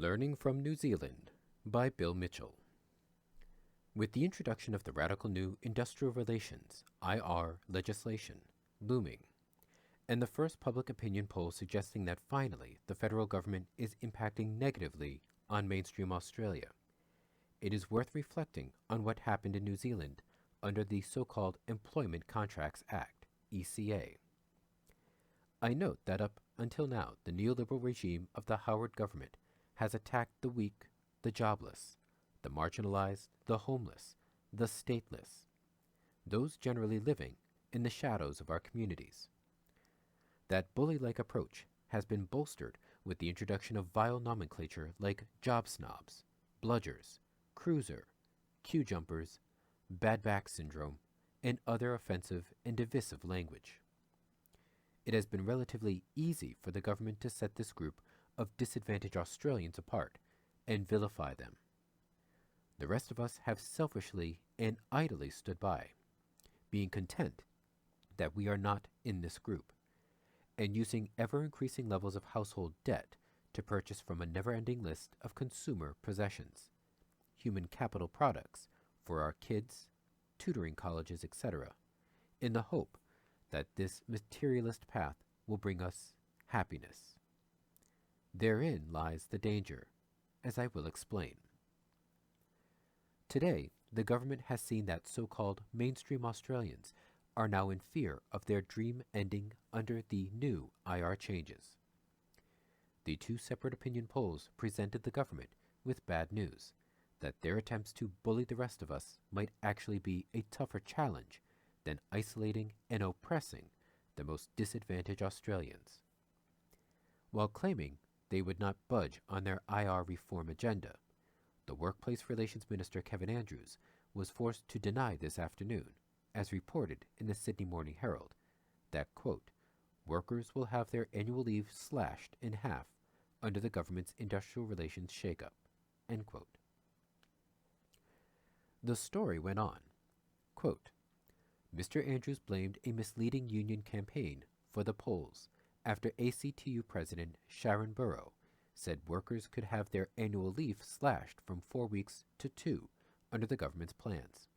Learning from New Zealand by Bill Mitchell. With the introduction of the radical new industrial relations (IR) legislation looming, and the first public opinion poll suggesting that finally the federal government is impacting negatively on mainstream Australia, it is worth reflecting on what happened in New Zealand under the so-called Employment Contracts Act, ECA. I note that up until now, the neoliberal regime of the Howard government has attacked the weak, the jobless, the marginalized, the homeless, the stateless, those generally living in the shadows of our communities. That bully-like approach has been bolstered with the introduction of vile nomenclature like job snobs, bludgers, cruiser, queue jumpers, bad back syndrome, and other offensive and divisive language. It has been relatively easy for the government to set this group of disadvantaged Australians apart and vilify them. The rest of us have selfishly and idly stood by, being content that we are not in this group, and using ever-increasing levels of household debt to purchase from a never-ending list of consumer possessions, human capital products for our kids, tutoring colleges, etc., in the hope that this materialist path will bring us happiness. Therein lies the danger, as I will explain. Today, the government has seen that so-called mainstream Australians are now in fear of their dream ending under the new IR changes. The two separate opinion polls presented the government with bad news, that their attempts to bully the rest of us might actually be a tougher challenge than isolating and oppressing the most disadvantaged Australians. While claiming they would not budge on their IR reform agenda, the Workplace Relations Minister Kevin Andrews was forced to deny this afternoon, as reported in the Sydney Morning Herald, that, quote, workers will have their annual leave slashed in half under the government's industrial relations shakeup, end quote. The story went on, quote, Mr. Andrews blamed a misleading union campaign for the polls after ACTU President Sharon Burrow said workers could have their annual leave slashed from 4 weeks to 2 under the government's plans.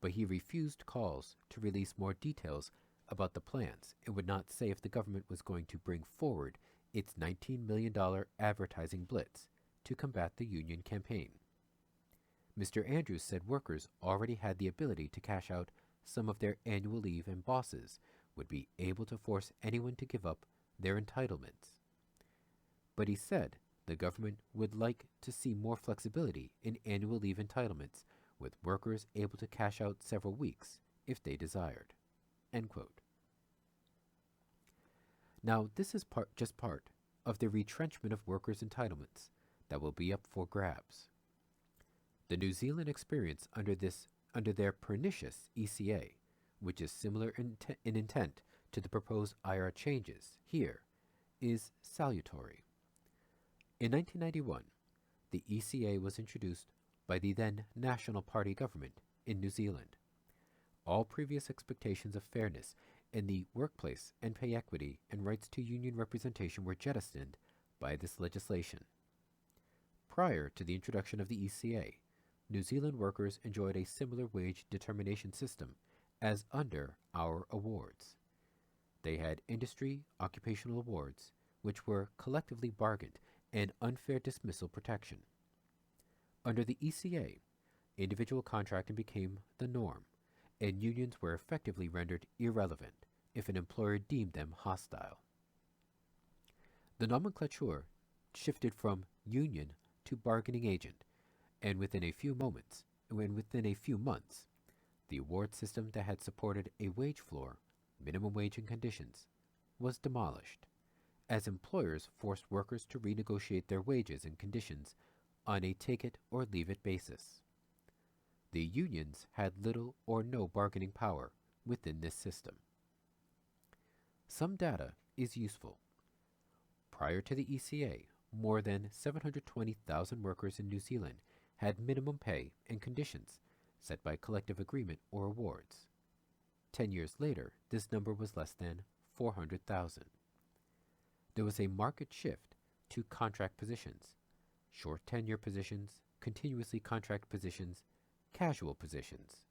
But he refused calls to release more details about the plans and would not say if the government was going to bring forward its $19 million advertising blitz to combat the union campaign. Mr. Andrews said workers already had the ability to cash out some of their annual leave and bosses would be able to force anyone to give up their entitlements. But he said the government would like to see more flexibility in annual leave entitlements, with workers able to cash out several weeks if they desired. End quote. Now, this is just part of the retrenchment of workers' entitlements that will be up for grabs. The New Zealand experience under their pernicious ECA, which is similar in intent to the proposed IR changes here, is salutary. In 1991, the ECA was introduced by the then National Party government in New Zealand. All previous expectations of fairness in the workplace and pay equity and rights to union representation were jettisoned by this legislation. Prior to the introduction of the ECA, New Zealand workers enjoyed a similar wage determination system as under our awards. They had industry occupational awards, which were collectively bargained and unfair dismissal protection. Under the ECA, individual contracting became the norm, and unions were effectively rendered irrelevant if an employer deemed them hostile. The nomenclature shifted from union to bargaining agent, and within a few months, the award system that had supported a wage floor, minimum wage and conditions, was demolished, as employers forced workers to renegotiate their wages and conditions on a take-it-or-leave-it basis. The unions had little or no bargaining power within this system. Some data is useful. Prior to the ECA, more than 720,000 workers in New Zealand had minimum pay and conditions set by collective agreement or awards. 10 years later, this number was less than 400,000. There was a marked shift to contract positions, short tenure positions, continuously contract positions, casual positions,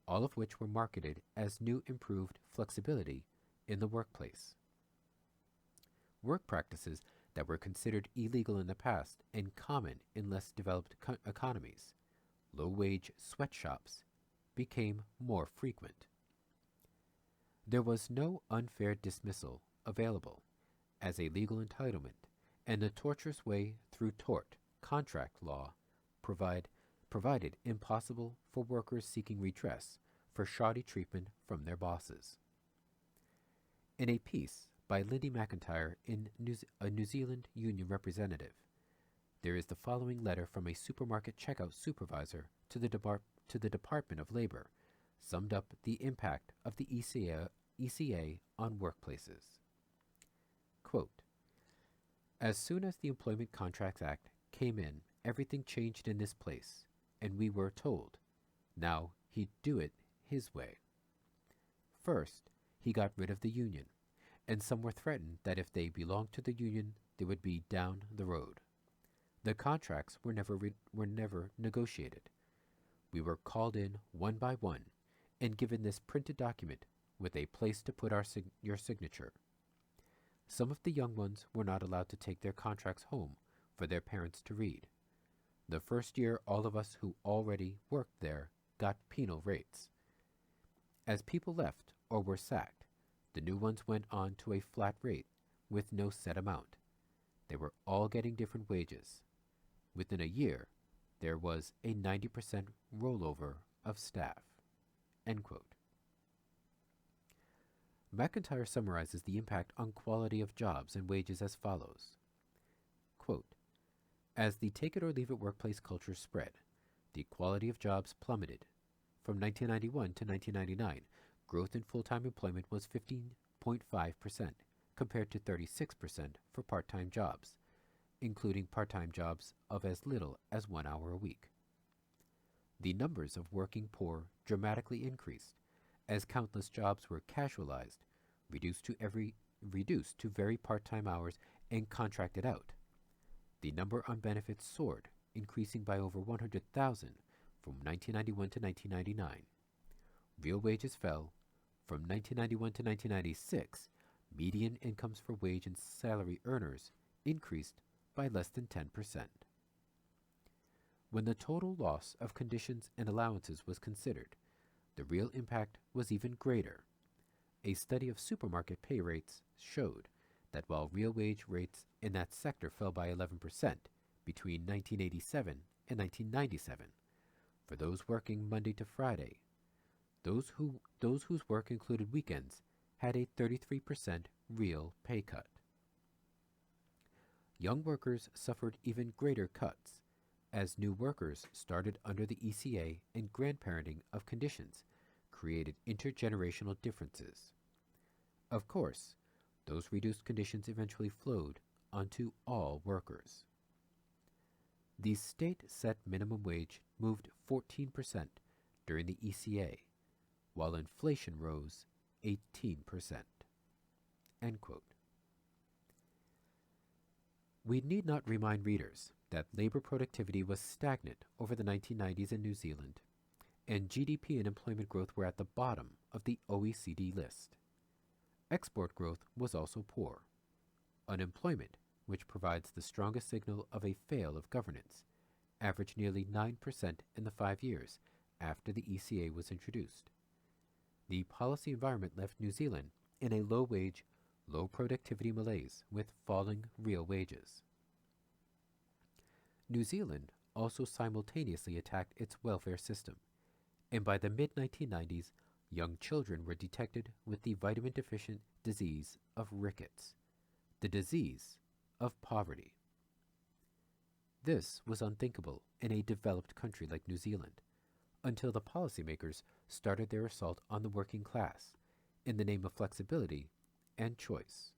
all of which were marketed as new improved flexibility in the workplace. Work practices that were considered illegal in the past and common in less developed economies, low-wage sweatshops, became more frequent. There was no unfair dismissal available as a legal entitlement, and the tortuous way through tort contract law provided impossible for workers seeking redress for shoddy treatment from their bosses. In a piece by Lindy McIntyre in a New Zealand union representative, there is the following letter from a supermarket checkout supervisor to the Department of Labor, summed up the impact of the ECA on workplaces. Quote, "As soon as the Employment Contracts Act came in, everything changed in this place, and we were told, now he'd do it his way. First, he got rid of the union, and some were threatened that if they belonged to the union, they would be down the road. The contracts were never negotiated. We were called in one by one and given this printed document with a place to put your signature. Some of the young ones were not allowed to take their contracts home for their parents to read. The first year, all of us who already worked there got penal rates. As people left or were sacked, the new ones went on to a flat rate with no set amount. They were all getting different wages. Within a year, there was a 90% rollover of staff." End quote. McIntyre summarizes the impact on quality of jobs and wages as follows. Quote, "As the take-it-or-leave-it workplace culture spread, the quality of jobs plummeted. From 1991 to 1999, growth in full-time employment was 15.5%, compared to 36% for part-time jobs, including part-time jobs of as little as 1 hour a week. The numbers of working poor dramatically increased, as countless jobs were casualized, reduced to very part-time hours, and contracted out. The number on benefits soared, increasing by over 100,000 from 1991 to 1999. Real wages fell. From 1991 to 1996, median incomes for wage and salary earners increased by less than 10%. When the total loss of conditions and allowances was considered, the real impact was even greater. A study of supermarket pay rates showed that while real wage rates in that sector fell by 11% between 1987 and 1997, for those working Monday to Friday, those whose work included weekends had a 33% real pay cut. Young workers suffered even greater cuts, as new workers started under the ECA, and grandparenting of conditions created intergenerational differences. Of course, those reduced conditions eventually flowed onto all workers. The state-set minimum wage moved 14% during the ECA, while inflation rose 18%. End quote. We need not remind readers that labor productivity was stagnant over the 1990s in New Zealand, and GDP and employment growth were at the bottom of the OECD list. Export growth was also poor. Unemployment, which provides the strongest signal of a fail of governance, averaged nearly 9% in the 5 years after the ECA was introduced. The policy environment left New Zealand in a low-wage, low-productivity malaise with falling real wages. New Zealand also simultaneously attacked its welfare system, and by the mid-1990s, young children were detected with the vitamin-deficient disease of rickets, the disease of poverty. This was unthinkable in a developed country like New Zealand, until the policymakers started their assault on the working class in the name of flexibility and choice.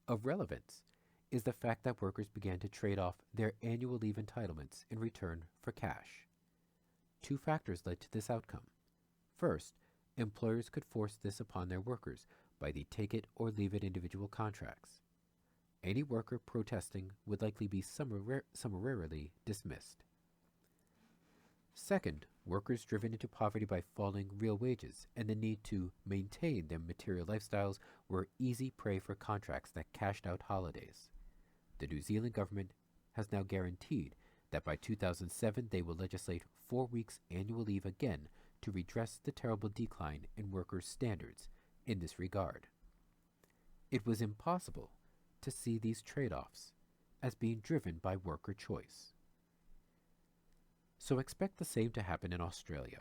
Of relevance is the fact that workers began to trade off their annual leave entitlements in return for cash. 2 factors led to this outcome. First, employers could force this upon their workers by the take-it-or-leave-it individual contracts. any worker protesting would likely be summarily dismissed. Second, workers driven into poverty by falling real wages and the need to maintain their material lifestyles were easy prey for contracts that cashed out holidays. The New Zealand government has now guaranteed that by 2007 they will legislate 4 weeks annual leave again to redress the terrible decline in workers' standards in this regard. It was impossible to see these trade-offs as being driven by worker choice. So expect the same to happen in Australia.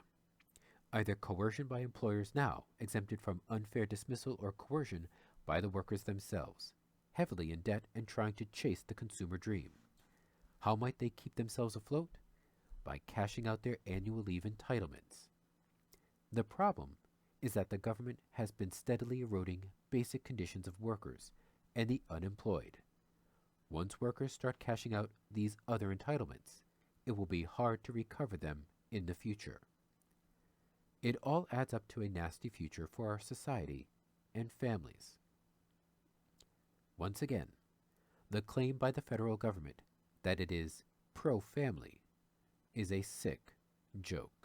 Either coercion by employers now, exempted from unfair dismissal, or coercion by the workers themselves, heavily in debt and trying to chase the consumer dream. How might they keep themselves afloat? By cashing out their annual leave entitlements. The problem is that the government has been steadily eroding basic conditions of workers and the unemployed. Once workers start cashing out these other entitlements, it will be hard to recover them in the future. It all adds up to a nasty future for our society and families. Once again, the claim by the federal government that it is pro-family is a sick joke.